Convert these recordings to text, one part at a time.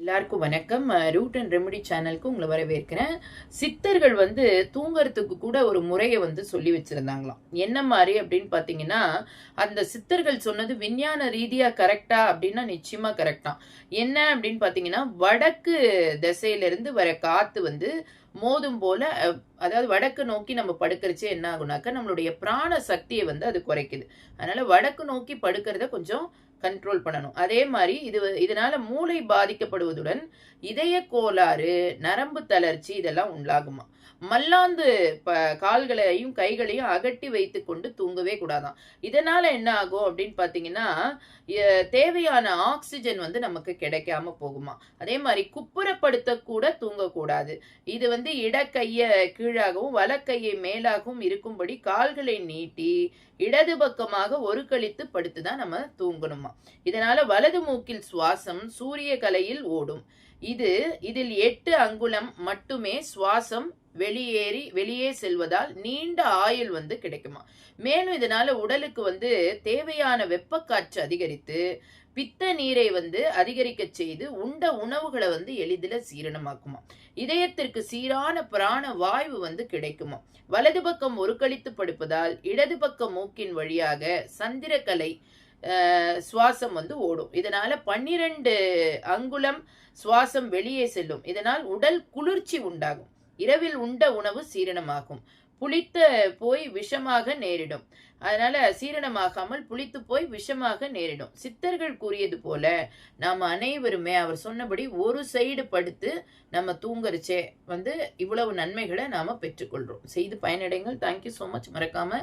எல்லாருக்கும் வணக்கம். Root and remedy சேனலுக்கு உங்களை வரவேற்கிறேன். சித்தர்கள் தூங்கறதுக்கு கூட ஒரு முறையை சொல்லி வச்சிருந்தாங்களாம். என்ன மாதிரி அப்படின்னு பாத்தீங்கன்னா, அந்த சித்தர்கள் சொன்னது விஞ்ஞான ரீதியா கரெக்டா அப்படின்னா நிச்சயமா கரெக்டா. என்ன அப்படின்னு பாத்தீங்கன்னா, வடக்கு திசையிலிருந்து வர காத்து மோதும் போல, அதாவது வடக்கு நோக்கி நம்ம படுக்கிறச்சே என்ன ஆகுனாக்கா நம்மளுடைய பிராண சக்தியை அது குறைக்குது. அதனால வடக்கு நோக்கி படுக்கிறத கொஞ்சம் கண்ட்ரோல் பண்ணணும். அதே மாதிரி இதனால மூளை பாதிக்கப்படுவதுடன் இதய கோளாறு, நரம்பு தளர்ச்சி இதெல்லாம் உண்டாகுமா. மல்லாந்து கால்களையும் கைகளையும் அகட்டி வைத்துக் கொண்டு தூங்கவே கூடாதாம். இதனால என்ன ஆகும் அப்படின்னு பாத்தீங்கன்னா, தேவையான ஆக்சிஜன் நமக்கு கிடைக்காம போகுமா. அதே மாதிரி குப்புறப்படுத்த கூட தூங்கக்கூடாது. இது இடக்கைய கீழாகவும் வலக்கையை மேலாகவும் இருக்கும்படி கால்களை நீட்டி இடது பக்கமாக ஒரு கழித்து படுத்துதான் நம்ம தூங்கணுமா. இதனால வலது மூக்கில் சுவாசம் சூரிய கலையில் ஓடும். இதில் 8 அங்குலம் மட்டுமே சுவாசம் வெளியே செல்வதால் நீண்ட ஆயுள் கிடைக்குமா. மேலும் இதனால உடலுக்கு தேவையான வெப்பக்காற்று அதிகரித்து பித்த நீரை அதிகரிக்க செய்து உண்ட உணவுகளை எளிதில் சீரணமாக்குமா. இதயத்திற்கு சீரான பிராண வாயு கிடைக்குமா. வலது பக்கம் ஒரு கழித்து படுப்பதால் இடது பக்கம் மூக்கின் வழியாக சந்திரக்கலை சுவாசம் ஓடும். இதனால 12 அங்குலம் சுவாசம் வெளியே செல்லும். இதனால் உடல் குளிர்ச்சி உண்டாகும். இரவில் உண்ட உணவு சீரணமாகும். புளித்த போய் விஷமாக நேரிடும். அதனால சீரணமாகாமல் புளித்து போய் விஷமாக நேரிடும். சித்தர்கள் கூறியது போல நாம அனைவருமே அவர் சொன்னபடி ஒரு சைடு படுத்து நம்ம தூங்கரிச்சே இவ்வளவு நன்மைகளை நாம பெற்றுக்கொள்றோம். செய்து பயனடைங்கள். Thank you so much. மறக்காம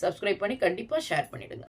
சப்ஸ்கிரைப் பண்ணி கண்டிப்பா ஷேர் பண்ணிடுங்க.